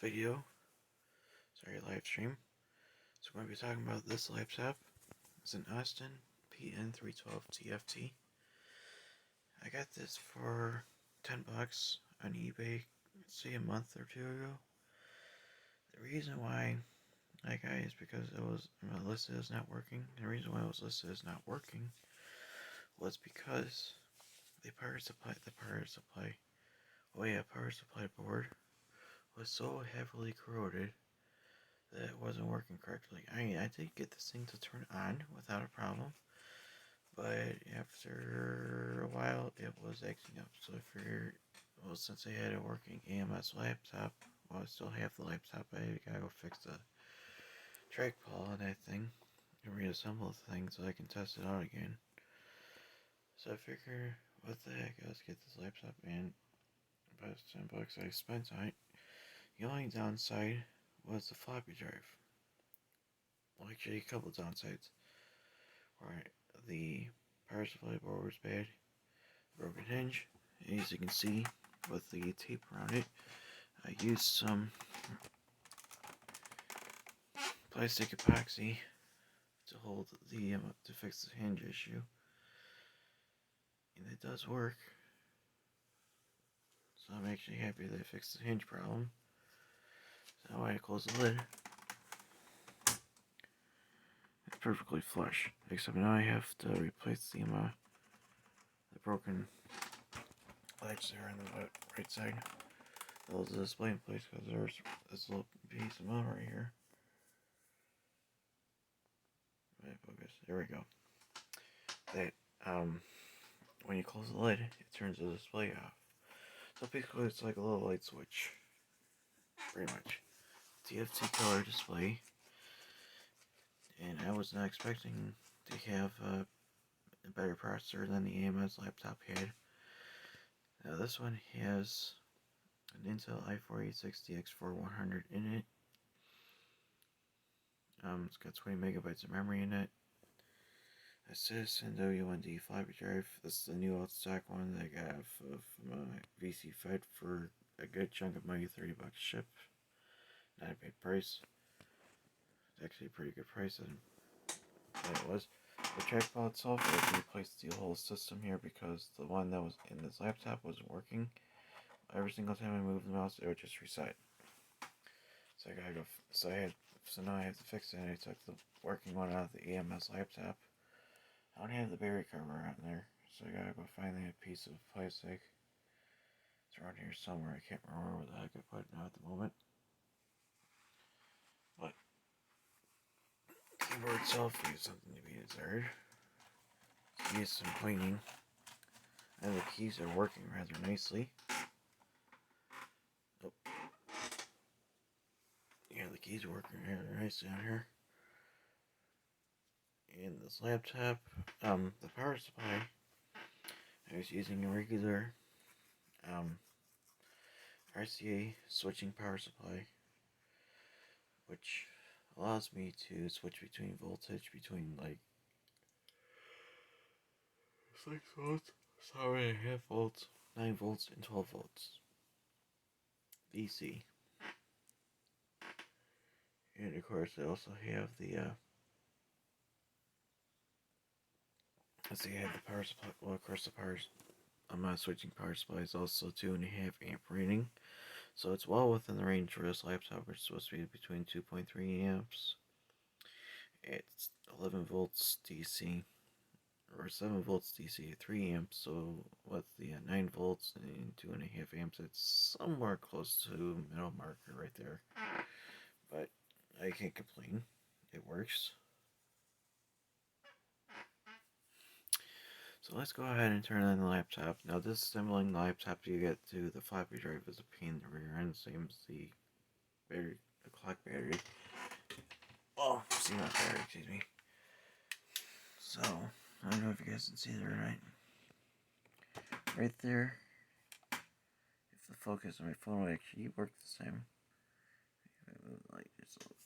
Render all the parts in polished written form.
video, live stream. So we're going to be talking about this laptop. It's an Austin PN312 TFT. I got this for $10 on eBay, say a month or two ago. The reason why I got it is because it was listed as not working. The reason why it was listed as not working was because the power supply board was so heavily corroded that it wasn't working correctly. I did get this thing to turn on without a problem, but after a while it was acting up. So I figured, well, since I had a working AMS laptop, I still have the laptop, I gotta go fix the trackball on that thing and reassemble the thing so I can test it out again. So I figure, what the heck, let's get this laptop in. About $10 I spent on it. The only downside was the floppy drive. Well, actually, a couple downsides. Right, the power supply board was bad, broken hinge, as you can see with the tape around it. I used some plastic epoxy to hold the to fix the hinge issue, and it does work. So I'm actually happy that I fixed the hinge problem. So now I close the lid. It's perfectly flush, except now I have to replace the broken latch there on the right side. That was the display in place because there's this little piece of metal right here. Right, focus. There we go. That when you close the lid, it turns the display off. So basically, it's like a little light switch, pretty much. TFT color display, and I was not expecting to have a better processor than the AMS laptop had. Now this one has an Intel i4-86DX4100 in it. It's got 20 megabytes of memory in it. A Citizen WND floppy drive. This is the new old stock one that I got from VC Fed for a good chunk of money, $30 ship. Not a bad price. It's actually a pretty good price than it was. The trackball itself, I replaced the whole system here because the one that was in this laptop wasn't working. Every single time I moved the mouse, it would just reset. So I gotta go. So now I have to fix it. And I took the working one out of the AMS laptop. I don't have the battery cover on there, so I gotta go find that piece of plastic. It's around here somewhere. I can't remember where the heck I put it now at the moment. But the keyboard itself is something to be desired. It needs some cleaning, and the keys are working rather nicely. Oh. Yeah, the keys are working rather nicely on here. In this laptop, the power supply, I was using a regular RCA switching power supply, which allows me to switch between voltage between like 6 volts, 7.5 volts, 9 volts, and 12 volts DC. And of course, I also have the let's see, I have the power supply. Well, of course, I'm not switching power supply is also 2.5 amp rating, so it's well within the range for this laptop, which is supposed to be between 2.3 amps. It's 11 volts DC, or 7 volts DC, 3 amps. So with the 9 volts and 2.5 amps, it's somewhere close to middle marker right there. But I can't complain. It works. So let's go ahead and turn on the laptop. Now disassembling the laptop to get to the floppy drive is a pain in the rear end, same as the battery, the clock battery. Oh, CMOS battery, excuse me. So, I don't know if you guys can see that right. Right there. If the focus on my phone will actually work the same. If I move the light just a little bit.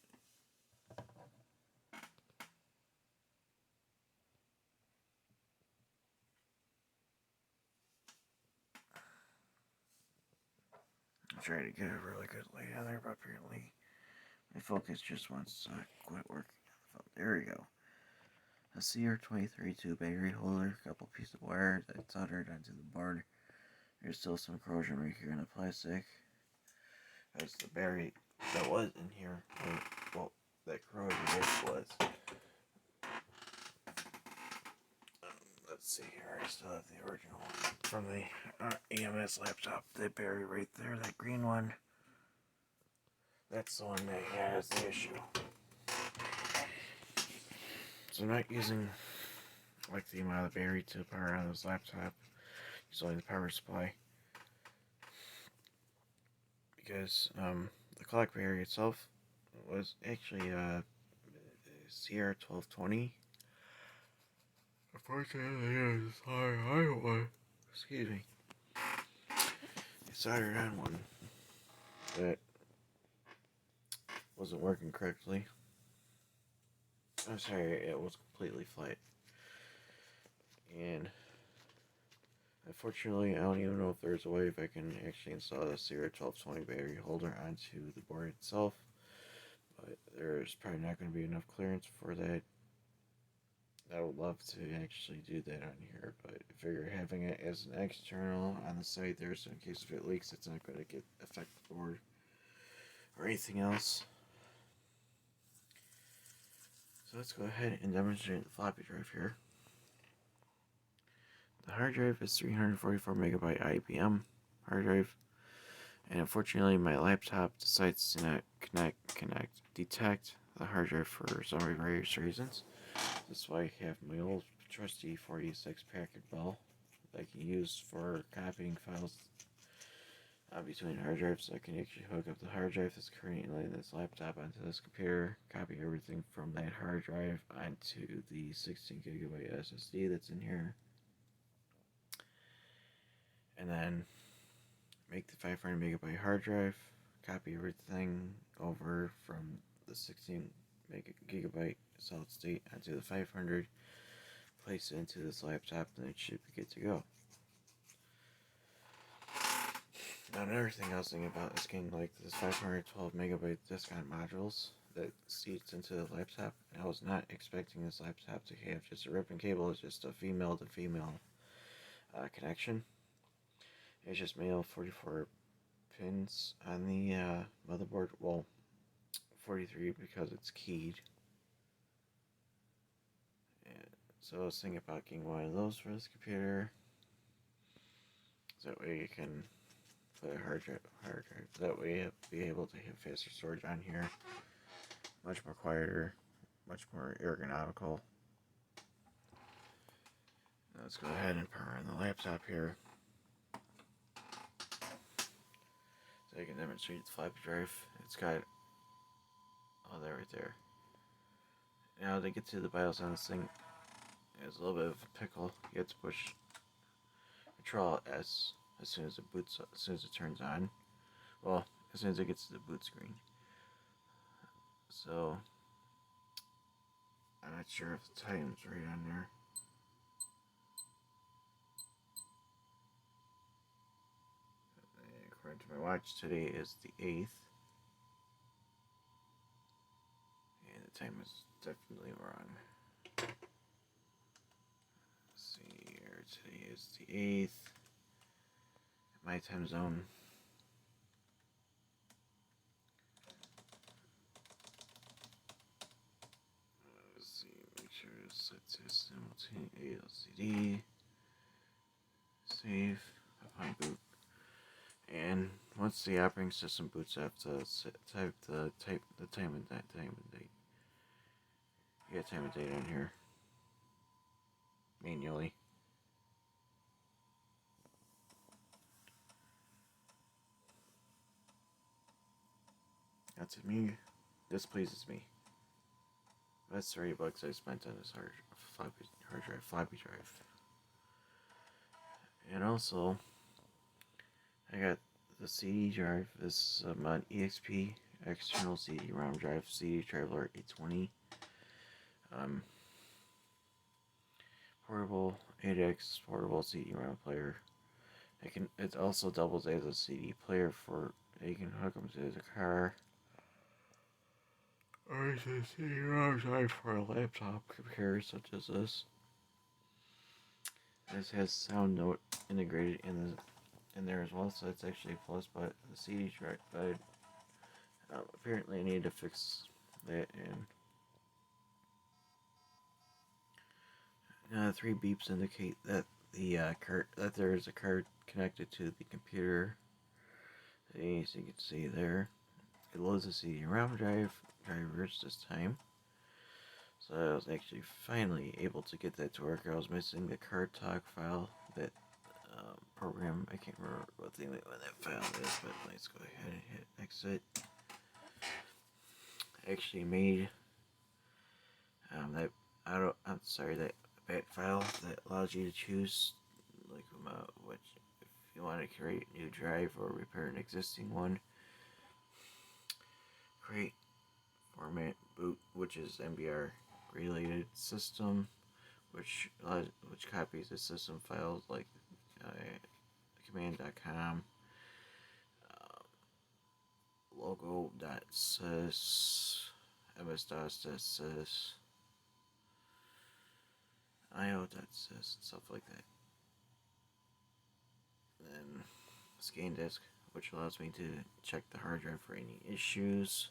try to get a really good light on there, but apparently my focus just wants to quit working on the phone. There we go. A CR23 battery holder, a couple pieces of wire that's soldered onto the board. There's still some corrosion right here in the plastic. That's the battery that was in here. Well, that corrosion was. Let's see here. I still have the original from the EMS laptop. That battery right there, that green one. That's the one that has the issue. So I'm not using like the amount of battery to power on this laptop. It's only the power supply. Because the clock battery itself was actually CR1220. Unfortunately, it's high one. Excuse me. I soldered on one that wasn't working correctly. I'm sorry, it was completely flat. And unfortunately, I don't even know if there's a way if I can actually install a CR1220 battery holder onto the board itself. But there's probably not going to be enough clearance for that. I would love to actually do that on here, but I figure having it as an external on the site there, so in case if it leaks, it's not going to affect the board or anything else. So let's go ahead and demonstrate the floppy drive here. The hard drive is 344 megabyte IBM hard drive, and unfortunately my laptop decides to not detect the hard drive for some various reasons. That's why I have my old trusty 46 packet bell that I can use for copying files between hard drives. So I can actually hook up the hard drive that's currently in this laptop onto this computer, copy everything from that hard drive onto the 16 gigabyte SSD that's in here, and then make the 500 megabyte hard drive, copy everything over from the 16 gigabyte solid state onto the 500, place it into this laptop, and it should be good to go. Now another thing I was thinking about is getting like this 512 megabyte disk on modules that seats into the laptop. And I was not expecting this laptop to have just a ribbon cable. It's just a female to female connection. It's just male 44 pins on the motherboard. Well, 43 because it's keyed. And so I was thinking about getting one of those for this computer. So that way you can put a hard drive. That way you'll be able to have faster storage on here. Much more quieter, much more ergonomical. Now let's go ahead and power on the laptop here. So I can demonstrate the floppy drive. It's got all that right there. Now to get to the BIOS on this thing, it's a little bit of a pickle. You have to push Control S as soon as it turns on. Well, as soon as it gets to the boot screen. So I'm not sure if the time's right on there. According to my watch, today is the 8th. And the time is definitely wrong. Let's see here, today is the 8th. My time zone. Let's see, make sure it's set to simultaneous LCD. Save upon boot. And once the operating system boots, I have to type the time and date. You got time and date on here manually. That's me. This pleases me. That's $30 I spent on this floppy drive. And also, I got the CD drive. This is an EXP external CD-ROM drive, CD Traveler 820. Portable 8X portable CD-ROM player. It also doubles as a CD player for that you can hook them to the car. Or is it CD-ROM drive for a laptop computer such as this? This has sound note integrated in there as well, so it's actually a plus. But the CD drive, but apparently I need to fix that. And 3 beeps indicate that that there is a card connected to the computer. As you can see there, it loads the CD-ROM drivers this time. So I was actually finally able to get that to work. I was missing the card talk file, that program. I can't remember what that file is, but let's go ahead and hit exit. I actually made that that bat file that allows you to choose like which, if you want to create a new drive or repair an existing one. Create format boot, which is MBR related system, which copies the system files like command.com, logo.sys, ms.sys, io.sys, and stuff like that. Then scan disk, which allows me to check the hard drive for any issues.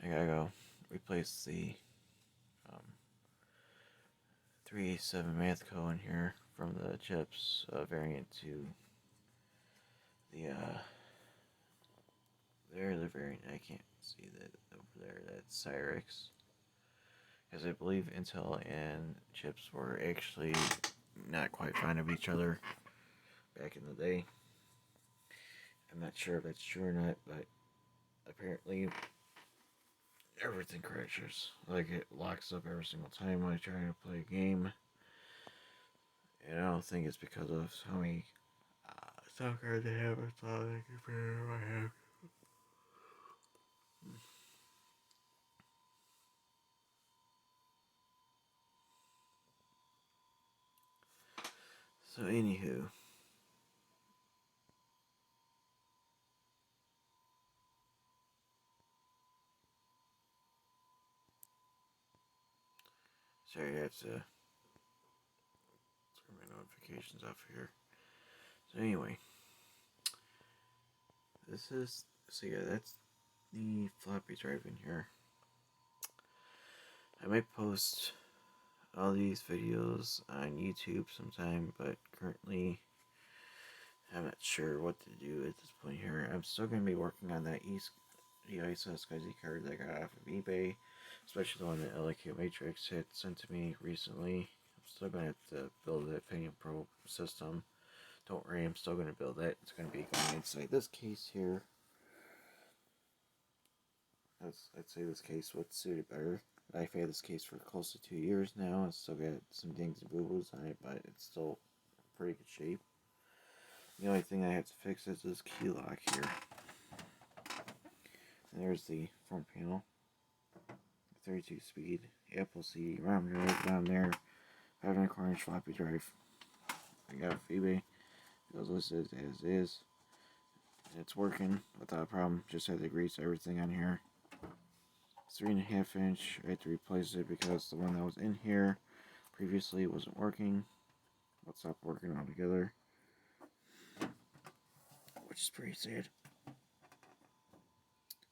I gotta go replace the 387 Mathco in here from the chips variant to the the variant. I can't see that over there. That's Cyrix, because I believe Intel and chips were actually not quite fond of each other back in the day. I'm not sure if that's true or not, but apparently everything crashes. Like, it locks up every single time I try to play a game. And I don't think it's because of how many sound cards they have. It's all the computer I have. So, anywho. Sorry, I have to turn my notifications off here. So, anyway. So yeah, that's the floppy drive in here. I might post all these videos on YouTube sometime, but currently I'm not sure what to do at this point here. I'm still going to be working on that the ISO SkyZ card that I got off of eBay, especially the one that LIQ Matrix had sent to me recently. I'm still going to have to build that Pentium Pro system. Don't worry, I'm still going to build that. It's going to be going inside this case here. I'd say this case would suit it better. I've had this case for close to 2 years now. It's still got some dings and boo-boos on it, but it's still pretty good shape. The only thing I have to fix is this key lock here. And there's the front panel. 32 speed Apple CD-ROM drive down there. 5.25-inch floppy drive. I got it off eBay. It was listed as is. It's working without a problem. Just had to grease everything on here. 3.5-inch. I had to replace it because the one that was in here previously wasn't working. It stopped working altogether, which is pretty sad.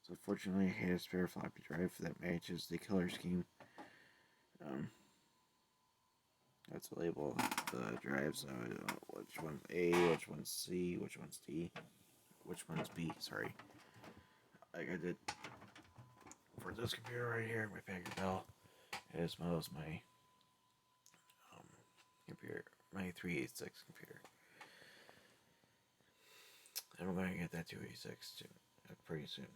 So fortunately, I had a spare floppy drive that matches the color scheme. That's the label of the drives. I don't know which one's A, which one's C, which one's D, which one's B. Sorry, like I did for this computer right here, my Packard Bell, as well as my computer, my 386 computer. And I'm going to get that 286 too, pretty soon.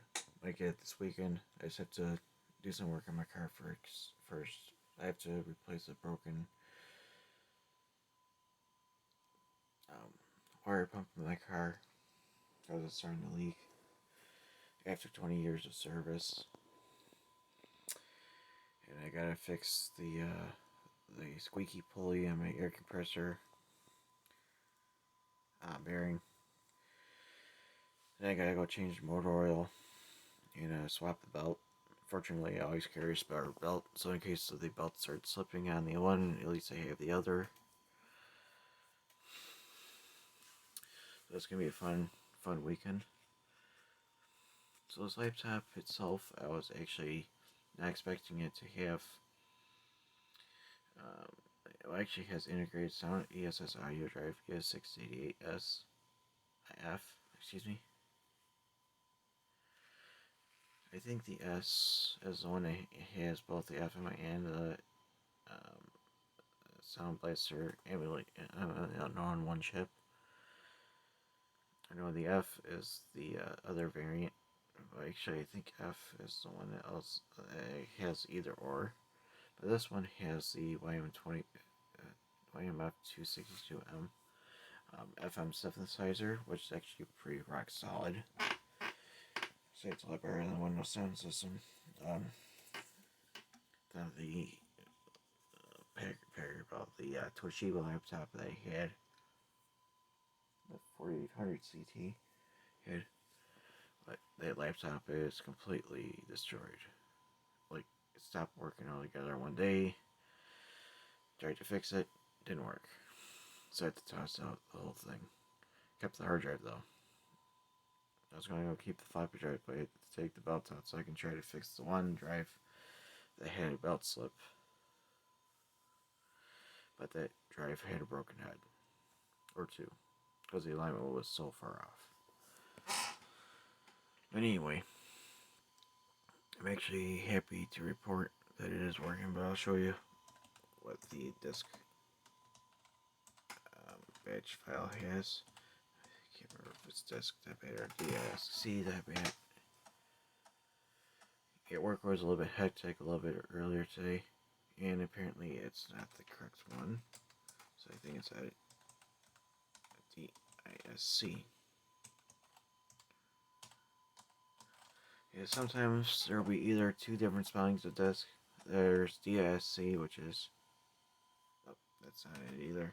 Might get it this weekend. I just have to do some work on my car first. I have to replace a broken wire pump in my car because it's starting to leak after 20 years of service. And I gotta fix the squeaky pulley on my air compressor bearing. Then I gotta go change the motor oil and swap the belt. Fortunately, I always carry a spare belt, so in case the belt starts slipping on the one, at least I have the other. So it's gonna be a fun weekend. So this laptop itself, I was actually not expecting it to have. Um, it actually has integrated sound ESS audio drive, ES688S F. Excuse me. I think the S is the one that has both the FM and the um, Sound Blaster emulate on one chip. I know the F is the other variant. Actually, I think F is the one that else has either or. But this one has the YMF262M FM synthesizer, which is actually pretty rock solid. So it's a lot better than the Windows sound system. Then the about the Toshiba laptop that I had, the 4800 CT, had, but that laptop is completely destroyed. Like, it stopped working altogether one day. Tried to fix it, didn't work. So I had to toss out the whole thing. Kept the hard drive though. I was gonna go keep the floppy drive, but I had to take the belt out so I can try to fix the one drive that had a belt slip. But that drive had a broken head. Or two. Because the alignment was so far off. But anyway, I'm actually happy to report that it is working, but I'll show you what the disk batch file has. I can't remember if it's disk that bad or DSC that bad. Yeah, work was a little bit hectic a little bit earlier today, and apparently it's not the correct one. So I think it's at DISC. Yeah, sometimes there will be either two different spellings of disk. There's DISC, which is... Oh, that's not it either.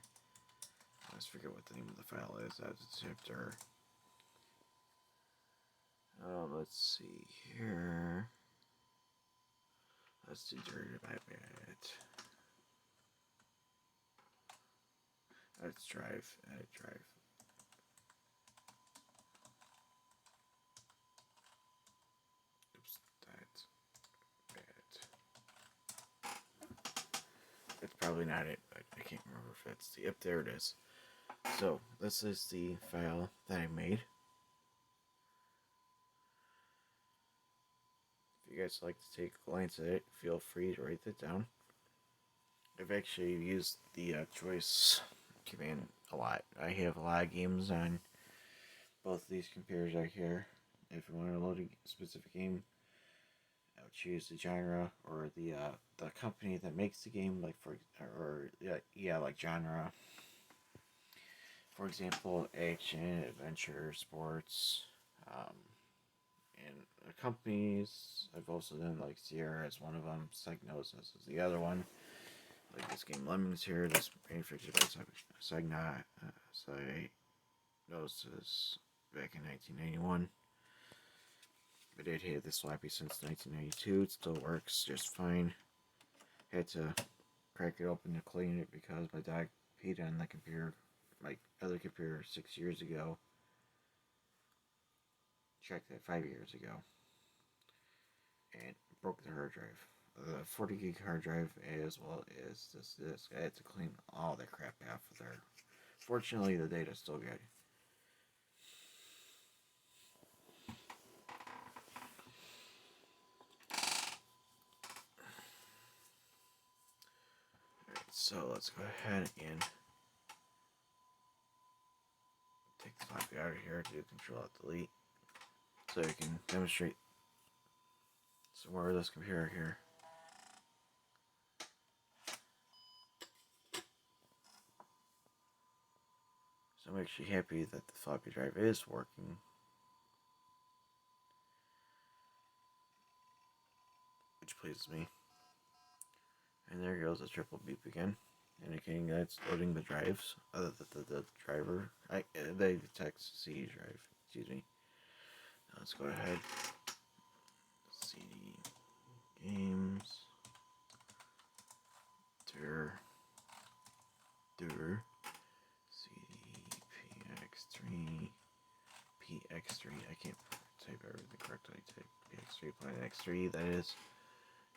I just forget what the name of the file is. That's after... let's see here. Let's do dirty by bit. Let's drive. Edit drive. Oops, that's bad. It's probably not it, but I can't remember if it's the. Yep, there it is. So this is the file that I made. If you guys like to take a glance at it, feel free to write that down. I've actually used the choice command a lot. I have a lot of games on both of these computers right here. If you want to load a specific game, I would choose the genre or the company that makes the game, like like genre. For example, action, adventure, sports, and companies. I've also done like Sierra as one of them, Psygnosis is the other one. Like this game Lemmings here, this manufactured by Psygnosis back in 1991. But it had this floppy since 1992. It still works just fine. Had to crack it open to clean it because my dog peed on the computer, my other computer, 6 years ago. Checked that 5 years ago. And broke the hard drive. The 40 gig hard drive as well as this disk. I had to clean all that crap off of there. Fortunately, the data's still good. Alright, so let's go ahead and take the floppy out of here, do Control-Alt-Delete, so I can demonstrate some more of this computer here. So I'm actually happy that the floppy drive is working. Which pleases me. And there goes the triple beep again, indicating that it's loading the drives, the driver, the text C drive, excuse me. Let's go ahead. CD games. CD PX3. I can't type everything correctly. Type PX3 Planet X3. That is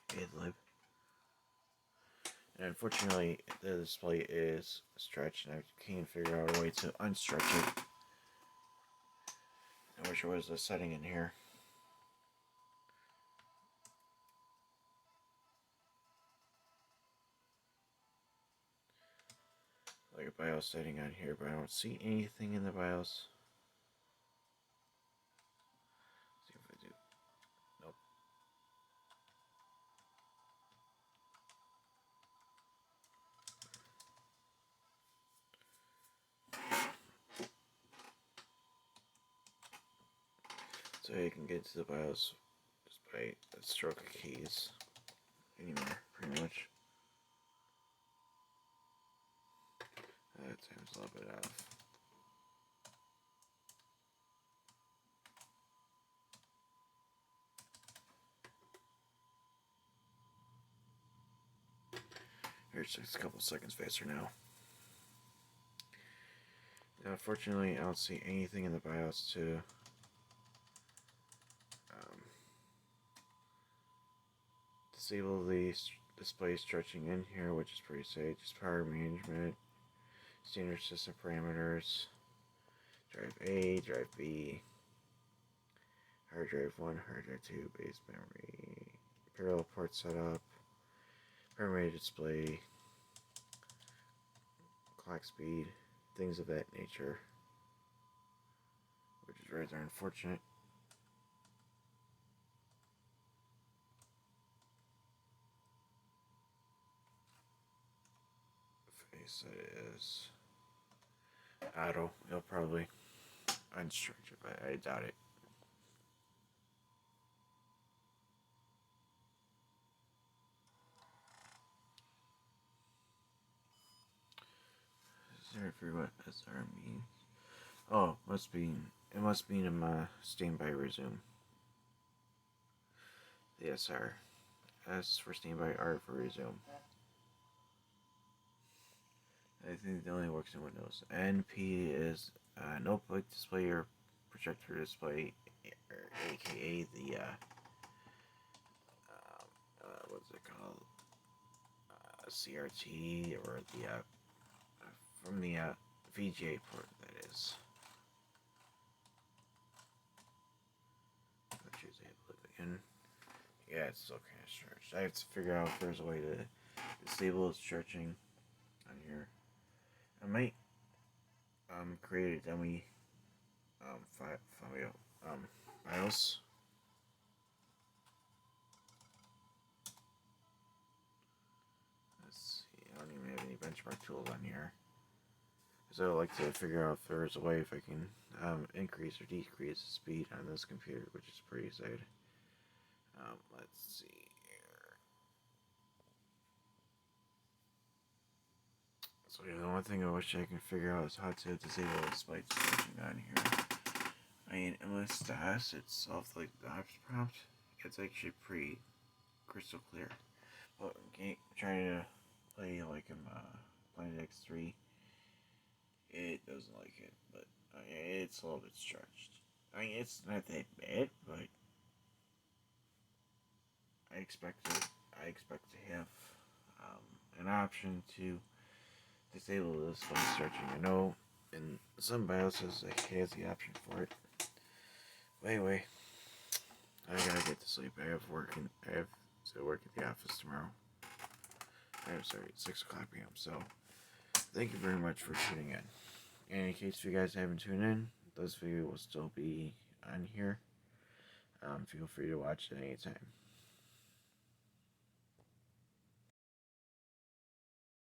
idlib. And unfortunately, the display is stretched, and I can't figure out a way to unstretch it. I wish there was a setting in here. Like a BIOS setting on here, but I don't see anything in the BIOS. Let's see if I do. Nope. So you can get to the BIOS just by a stroke of keys. Anywhere, pretty much. That time's a little bit off. Here's just a couple seconds faster now. Now, unfortunately, I don't see anything in the BIOS to disable the display stretching in here, which is pretty safe. Just power management, standard system parameters, drive A, drive B, hard drive 1, hard drive 2, base memory, parallel port setup, primary display, clock speed, things of that nature, which is rather unfortunate. Face is auto. It'll probably unstretch it, but I doubt it. Sorry for what SR means. Oh, it must mean I'm standby resume. The SR. S for standby, R for resume. I think it only works in Windows. NP is notebook display or projector display, or aka the what's it called? CRT, or the from the VGA port, that is. Which is able to begin. Yeah, it's still kind of stretched. I have to figure out if there's a way to disable stretching on here. I might create a dummy BIOS. Let's see, I don't even have any benchmark tools on here. So I'd like to figure out if there's a way if I can increase or decrease the speed on this computer, which is pretty sad. Let's see here. So yeah, the one thing I wish I can figure out is how to disable the display switching on here. I mean, MS-DOS itself, like the ops prompt, it's actually pretty crystal clear. But trying to play like Planet X3, it doesn't like it. But it's a little bit stretched. I mean, it's not that bad, but I expect to have an option to disable this when stretching. I know in some BIOSes it has the option for it. But anyway, I gotta get to sleep. I have to work at the office tomorrow. I'm sorry, 6 o'clock p.m. So thank you very much for tuning in. And in case you guys haven't tuned in, this video will still be on here. Feel free to watch it anytime.